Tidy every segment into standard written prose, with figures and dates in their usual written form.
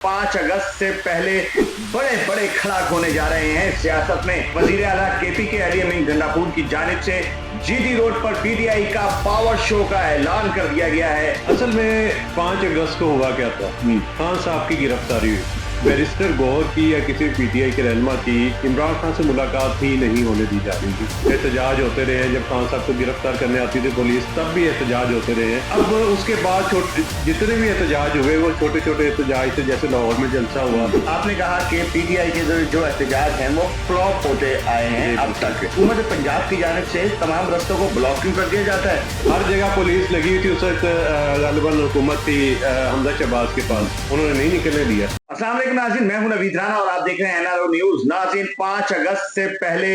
5 अगस्त से पहले बड़े बड़े खड़ाक होने जा रहे हैं सियासत में। वजीर आला केपी के अली अमीन गंडापुर की जानिब से जीटी रोड पर पीटीआई का पावर शो का ऐलान कर दिया गया है। असल में 5 अगस्त को हुआ क्या था, खान साहब की गिरफ्तारी हुई। बैरिस्टर गौहर की या किसी पीटीआई के रहनुमा की इमरान खान से मुलाकात ही नहीं होने दी जा रही थी। एहतजाज होते रहे हैं, जब खान साहब को गिरफ्तार करने आती थी पुलिस तब भी एहतजाज होते रहे हैं। अब उसके बाद जितने भी एहतजाज हुए वो छोटे छोटे एहतजाज थे, जैसे लाहौर में जलसा हुआ। आपने कहा कि पीटीआई के जो एहतजाज हैं वो फ्लॉप होते आए हैं अब तक। हुकूमत पंजाब की जानिब से तमाम रस्तों को ब्लॉक क्यों कर दिया जाता है? हर जगह पुलिस लगी हुई थी उस वक्त, गालिबन हुकूमत थी हमजा शहबाज के पास, उन्होंने नहीं निकलने दिया। अस्सलाम वालेकुम नाज़रीन, मैं हूं नवीद राना और आप देख रहे हैं एनआरओ न्यूज। नाज़रीन, 5 अगस्त से पहले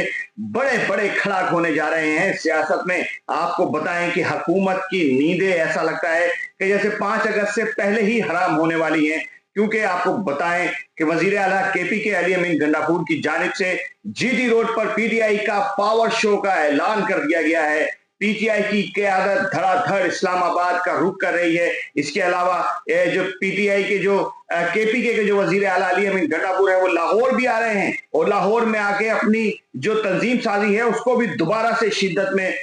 बड़े बड़े खड़ाक होने जा रहे हैं सियासत में। आपको बताएं कि हुकूमत की नींदें ऐसा लगता है कि जैसे 5 अगस्त से पहले ही हराम होने वाली हैं, क्योंकि आपको बताएं कि वजीर आला केपी के अली अमीन गंडापुर की जानिब से जीटी रोड पर पीटीआई का पावर शो का ऐलान कर दिया गया है। पीटीआई की क़यादत धड़ाधड़ इस्लामाबाद का रुख कर रही है। इसके अलावा जो पीटीआई के जो केपी के जो वजीर आला अली अमीन गंडापुर है वो लाहौर भी आ रहे हैं और लाहौर में आके अपनी जो तंजीम साजी है उसको भी दोबारा से शिद्दत में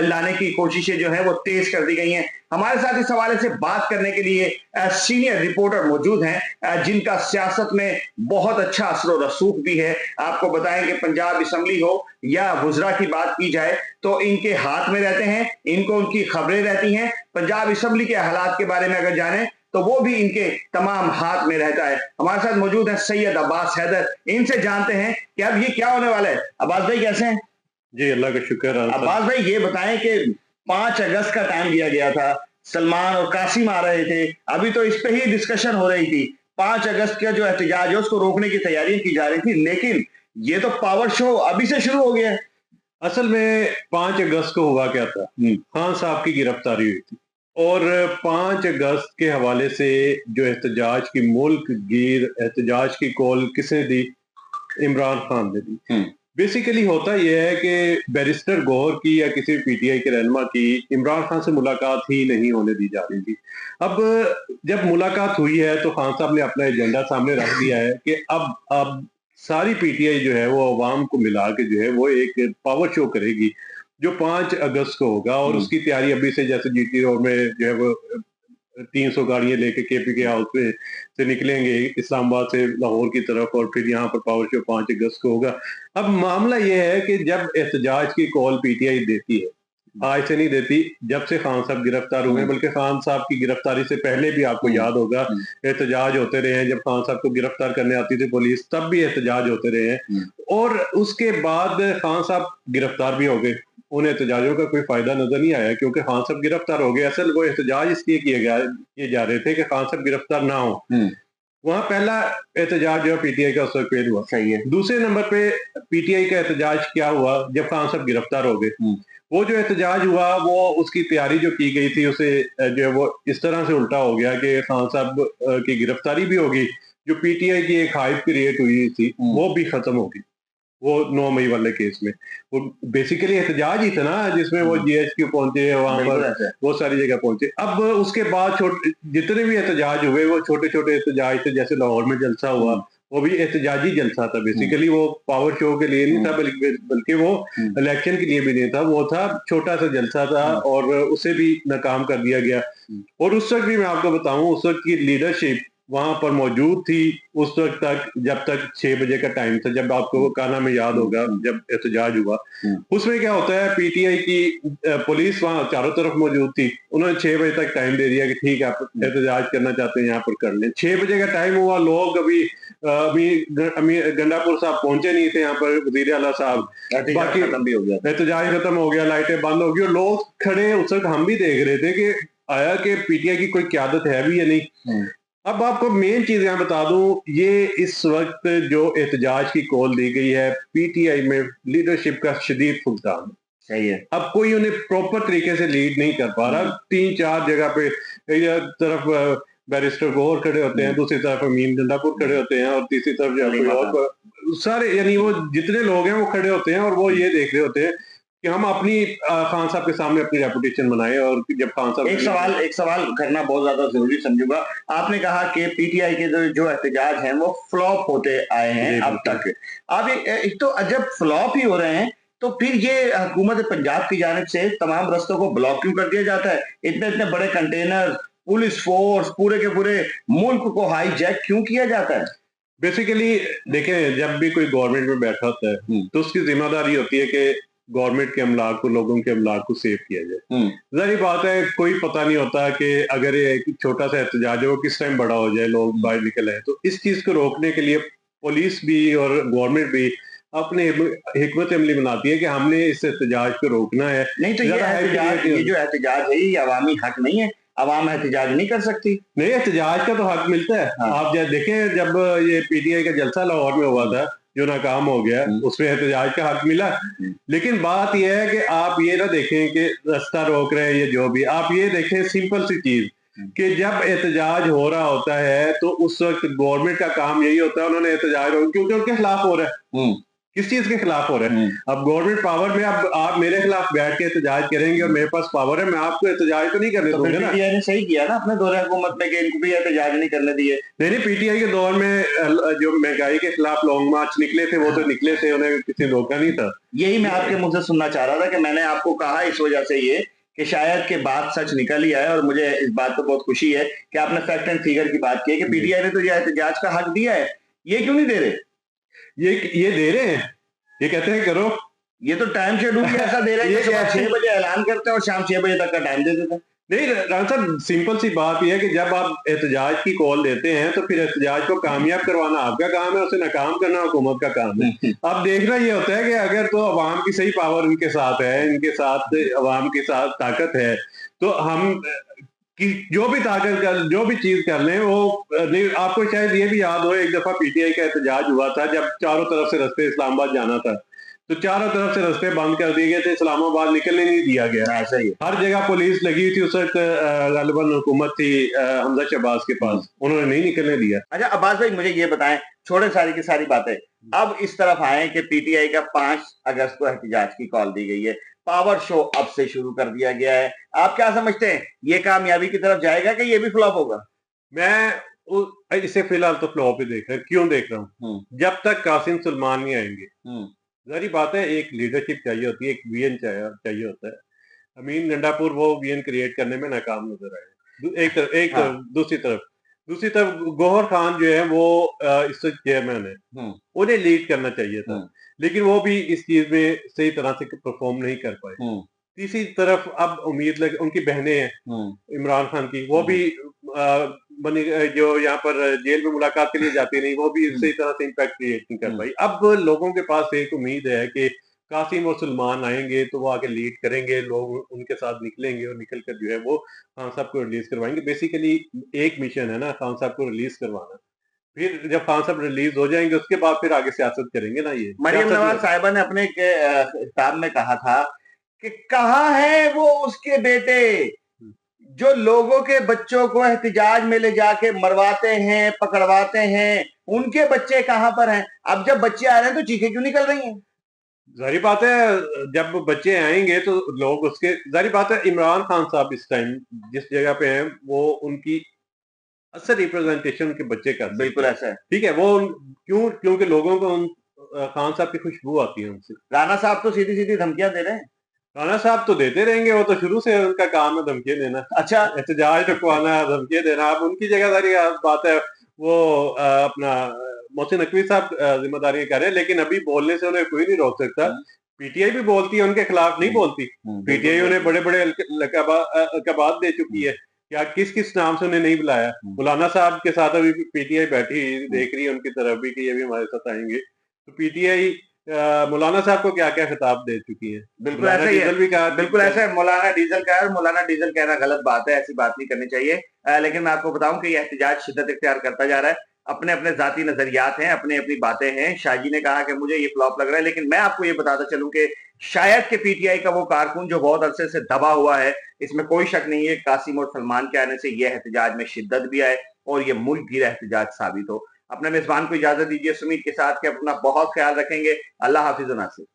लाने की कोशिशें जो है वो तेज कर दी गई हैं। हमारे साथ इस हवाले से बात करने के लिए सीनियर रिपोर्टर मौजूद हैं, जिनका सियासत में बहुत अच्छा असर रसूख भी है। आपको बताएं कि पंजाब असम्बली हो या वुज़रा की बात की जाए तो इनके हाथ में रहते हैं, इनको उनकी खबरें रहती हैं। पंजाब असम्बली के हालात के बारे में अगर जाने तो वो भी इनके तमाम हाथ में रहता है। हमारे साथ मौजूद है सैयद अब्बास हैदर, इनसे जानते हैं कि अब ये क्या होने वाला है। अब्बास भाई कैसे हैं? जी अल्लाह का शुक्र है। अब्बास भाई ये बताएं कि 5 अगस्त का टाइम दिया गया था, सलमान और कासिम आ रहे थे, अभी तो इस पे ही डिस्कशन हो रही थी। 5 अगस्त का जो एहतजाज है उसको रोकने की तैयारी की जा रही थी, लेकिन ये तो पावर शो अभी से शुरू हो गया है। असल में 5 अगस्त को हुआ क्या था, खान साहब की गिरफ्तारी हुई थी और 5 अगस्त के हवाले से जो एहतजाज की मुल्क गिर एहतजाज की कॉल किसने दी? इमरान खान ने दी। बेसिकली होता यह है कि बैरिस्टर गौहर की या किसी पीटीआई के रहनुमा की इमरान खान से मुलाकात ही नहीं होने दी जा रही थी। अब जब मुलाकात हुई है तो खान साहब ने अपना एजेंडा सामने रख दिया है कि अब सारी पीटीआई जो है वो अवाम को मिला के जो है वो एक पावर शो करेगी जो 5 अगस्त को होगा। और उसकी तैयारी अभी से, जैसे जीटी रोड में जो है वो 300 गाड़ियां लेके केपी के हाउस में से निकलेंगे इस्लामाबाद से लाहौर की तरफ और फिर यहाँ पर पावर शो 5 अगस्त को होगा। अब मामला ये है कि जब एहतजाज की कॉल पीटीआई देती है, आज से नहीं देती, जब से खान साहब गिरफ्तार हुए, बल्कि खान साहब की गिरफ्तारी से पहले भी आपको याद होगा एहतजाज होते रहे हैं। जब खान साहब को गिरफ्तार करने आती थी पुलिस तब भी एहतजाज होते रहे हैं और उसके बाद खान साहब गिरफ्तार भी हो गए। उन एहतजाजों का कोई फायदा नजर नहीं आया क्योंकि खान साहब गिरफ्तार हो गए। असल वो एहतजाज इसलिए किए जा रहे थे कि खान साहब गिरफ्तार ना हो। वहां पहला एहतजाज जो पीटीआई का उस वक्त फेल हुआ। सही है। दूसरे नंबर पे पीटीआई का एहतजाज क्या हुआ जब खान साहब गिरफ्तार हो गए। वो जो एहतजाज हुआ वो उसकी तैयारी जो की गई थी उसे जो है वो इस तरह से उल्टा हो गया कि खान साहब की गिरफ्तारी भी होगी, जो पीटीआई की एक हाइप क्रिएट हुई थी वो भी खत्म होगी। वो 9 मई वाले केस में वो बेसिकली एहतजाज ही था ना, जिसमें वो जीएचक्यू पहुंचे, वहां पर बहुत सारी जगह पहुंचे। अब उसके बाद जितने भी एहतजाज हुए वो छोटे छोटे एहतजाज थे, जैसे लाहौर में जलसा हुआ वो भी एहतजाजी जलसा था। बेसिकली वो पावर शो के लिए नहीं था बल्कि वो इलेक्शन के लिए भी नहीं था, वो था छोटा सा जलसा था और उसे भी नाकाम कर दिया गया। और उस वक्त भी मैं आपको बताऊं, उस वक्त की लीडरशिप वहां पर मौजूद थी उस वक्त तक जब तक 6 बजे का टाइम था, जब आपको काना में याद होगा जब एहतजाज हुआ। उसमें क्या होता है, पीटीआई की पुलिस वहां चारों तरफ मौजूद थी, उन्होंने 6 बजे तक टाइम दे दिया कि ठीक है आप एहतजाज करना चाहते हैं यहाँ पर कर लें। 6 बजे का टाइम हुआ, लोग अभी गंडापुर साहब पहुंचे नहीं थे यहाँ पर, वजीर आला साहब, बाकी खत्म भी हो गया, एहतजाज खत्म हो गया, लाइटें बंद हो गई और लोग खड़े। उस वक्त हम भी देख रहे थे कि आया कि पीटीआई की कोई क्यादत है भी या नहीं। अब आपको मेन चीज यहाँ बता दूं, ये इस वक्त जो एहतजाज की कॉल दी गई है पीटीआई में लीडरशिप का शदीद फुकदान। सही है। अब कोई उन्हें प्रॉपर तरीके से लीड नहीं कर पा रहा। 3-4 जगह पे एक तरफ बैरिस्टर गौहर खड़े होते हैं, दूसरी तरफ अमीन गंडापुर खड़े होते हैं और तीसरी तरफ जो सारे यानी वो जितने लोग हैं वो खड़े होते हैं और वो ये देख रहे होते हैं कि हम अपनी खान साहब के सामने अपनी रेपुटेशन बनाए, और जब खान साहब एक सवाल करना बहुत ज्यादा जरूरी समझूंगा। आपने कहा कि पीटीआई के जो एहतजाज हैं वो फ्लॉप होते आए हैं अब तक। अब एक तो जब फ्लॉप ही हो रहे हैं तो फिर ये हुकूमत पंजाब की जानिब से तमाम रस्तों को ब्लॉक क्यों कर दिया जाता है? इतने इतने बड़े कंटेनर, पुलिस फोर्स, पूरे के पूरे मुल्क को हाईजैक क्यों किया जाता है? बेसिकली देखें, जब भी कोई गवर्नमेंट में बैठा होता है तो उसकी जिम्मेदारी होती है कि गवर्नमेंट के अमलाक को, लोगों के अमलाक को सेव किया जाए। जाहिर बात है, कोई पता नहीं होता कि अगर ये एक छोटा सा एहतजाज है वो किस टाइम बड़ा हो जाए, लोग बाहर निकल आए। तो इस चीज को रोकने के लिए पुलिस भी और गवर्नमेंट भी अपने हिकमत अमली बनाती है कि हमने इस एहतजाज को रोकना है। नहीं तो ये जो एहतजाज है ये अवामी हक नहीं है? अवाम एहतजाज नहीं कर सकती? नहीं, एहतजाज का तो हक मिलता है। हाँ। आप जब देखें, जब ये पीटीआई का जलसा लाहौर में हुआ था जो नाकाम हो गया, उसमें एहतजाज का हक मिला। लेकिन बात यह है कि आप ये ना देखें कि रास्ता रोक रहे हैं ये जो भी, आप ये देखें सिंपल सी चीज कि जब एहतजाज हो रहा होता है तो उस वक्त गवर्नमेंट का काम यही होता है, उन्होंने एहतजाज क्योंकि उनके खिलाफ हो रहा है। किस चीज के खिलाफ हो रहा है? अब गवर्नमेंट पावर में, अब आप मेरे खिलाफ बैठ के एहतजाज करेंगे और मेरे पास पावर है, मैं आपको एहतजाज तो नहीं करने दूंगा ना। पीटीआई ने सही किया ना अपने दौरे हुकूमत में कि इनको भी एहतजाज नहीं करने दिए। नहीं, पीटीआई के दौर में जो महंगाई के खिलाफ लॉन्ग मार्च निकले थे वो तो निकले थे, उन्हें किसी रोका नहीं था। यही मैं आपके मुंह से सुनना चाह रहा था कि मैंने आपको कहा इस वजह से ये कि शायद के बात सच निकल ही आए, और मुझे इस बात पर बहुत खुशी है कि आपने फैक्ट एंड फिगर की बात की है कि पीटीआई ने तो ये एहतजाज का हक दिया है। ये क्यों नहीं दे रहे? ये दे रहे हैं, ये कहते हैं करो। ये तो टाइम शेड्यूल भी ऐसा दे रहे हैं कि सुबह 6 बजे ऐलान करते हैं और शाम 6 बजे तक का टाइम दे देते हैं। नहीं राना साहब, सिंपल सी बात यह है कि जब आप एहतजाज की कॉल देते हैं तो फिर एहतजाज को कामयाब करवाना आपका काम है, उसे नाकाम करना हुकूमत का काम है। अब देखना ये होता है कि अगर तो अवाम की सही पावर इनके साथ है, इनके साथ अवाम के साथ ताकत है, तो हम कि जो भी ताकत कर, जो भी चीज कर लें वो आपको शायद ये भी याद हो, एक दफा पीटीआई का एहतजाज हुआ था जब चारों तरफ से रास्ते इस्लामाबाद जाना था, तो चारों तरफ से रास्ते बंद कर दिए गए थे, इस्लामाबाद निकलने नहीं दिया गया। ऐसा ही हर जगह पुलिस लगी थी उस वक्त, गालिबन हुकूमत थी हमजा शहबाज के पास, उन्होंने नहीं निकलने दिया। अच्छा अब्बास भाई, मुझे ये बताएं, छोड़े सारी की सारी बातें, अब इस तरफ आए कि पीटीआई का 5 अगस्त को एहतजाज की कॉल दी गई है, पावर शो अब से शुरू कर दिया गया है। आप क्या समझते हैं, ये कामयाबी की तरफ जाएगा कि ये भी फ्लॉप होगा? मैं इसे फिलहाल तो फ्लॉप ही देख रहा हूँ। क्यों देख रहा हूँ? जब तक कासिम सुलेमान नहीं आएंगे, जाहिर बात है एक लीडरशिप चाहिए होती है, एक विजन चाहिए होता है। अमीन गंडापुर वो विजन क्रिएट करने में नाकाम नजर आए। दूसरी तरफ गौहर खान जो है वो इस वक्त चेयरमैन है, उन्हें लीड करना चाहिए था, लेकिन वो भी इस चीज में सही तरह से परफॉर्म नहीं कर पाए। तीसरी तरफ अब उम्मीद लग, उनकी बहनें हैं इमरान खान की, वो भी बनी जो यहाँ पर जेल में मुलाकात के लिए जाती नहीं, वो भी सही तरह से इम्पैक्ट क्रिएट नहीं कर पाई। अब लोगों के पास एक उम्मीद है कि कासिम और सलमान आएंगे तो वो आगे लीड करेंगे, लोग उनके साथ निकलेंगे और निकल कर जो है वो खान साहब को रिलीज करवाएंगे। बेसिकली एक मिशन है ना, खान साहब को रिलीज करवाना। फिर जब खान साहब रिलीज हो जाएंगे उसके बाद फिर आगे सियासत करेंगे ना। ये मरियम नवाज साहिबा ने अपने किताब में कहा था कि कहाँ है वो उसके बेटे जो लोगों के बच्चों को एहतजाज में ले जाके मरवाते हैं, पकड़वाते हैं, उनके बच्चे कहां पर हैं? अब जब बच्चे आ रहे हैं तो चीखें क्यों निकल रही हैं? जाहिर बात है, जब बच्चे आएंगे तो लोग उसके, जाहिर बात है इमरान खान साहब इस टाइम जिस जगह पे हैं वो उनकी असल रिप्रेजेंटेशन के बच्चे करते हैं। बिल्कुल ऐसा है। ठीक है, वो क्योंकि लोगों को खान साहब की खुशबू आती है उनसे। राणा साहब तो सीधी सीधी धमकियां दे रहे हैं। राणा साहब तो देते रहेंगे, वो तो शुरू से उनका काम है धमकियां देना। अच्छा, एहतजाज रुकवाना, धमकियां देना। अब उनकी जगह सारी बात है, वो अपना मोहसिन नकवी साहब जिम्मेदारियां कर रहे हैं, लेकिन अभी बोलने से उन्हें कोई नहीं रोक सकता। पीटीआई भी बोलती है, उनके खिलाफ नहीं बोलती। पीटीआई उन्हें बड़े बड़े लकाबात दे चुकी है, क्या किस किस नाम से उन्हें नहीं बुलाया। मौलाना साहब के साथ अभी पीटीआई बैठी देख रही है उनकी तरफ भी कि ये भी हमारे साथ आएंगे। तो पीटीआई मौलाना साहब को क्या क्या खिताब दे चुकी है। बिल्कुल ऐसा ही है, भी कहा, बिल्कुल ऐसा है। मौलाना डीजल का है, मौलाना डीजल कहना गलत बात है, ऐसी बात नहीं करनी चाहिए। लेकिन मैं आपको बताऊं कि यह एहतजाज शिद्दत इख्तियार करता जा रहा है। अपने अपने जाती नजरियात हैं, अपनी अपनी बातें हैं। शाहजी ने कहा कि मुझे ये फ्लॉप लग रहा है, लेकिन मैं आपको ये बताता चलूं कि शायद के पीटीआई का वो कारकुन जो बहुत अरसे से दबा हुआ है, इसमें कोई शक नहीं है, कासिम और सलमान के आने से यह एहतजाज में शिद्दत भी आए और ये मुल्क गिर एहतजाज साबित हो। अपने मेजबान को इजाजत दीजिए, सुमीत के साथ कि अपना बहुत ख्याल रखेंगे। अल्लाह हाफिज नासिर।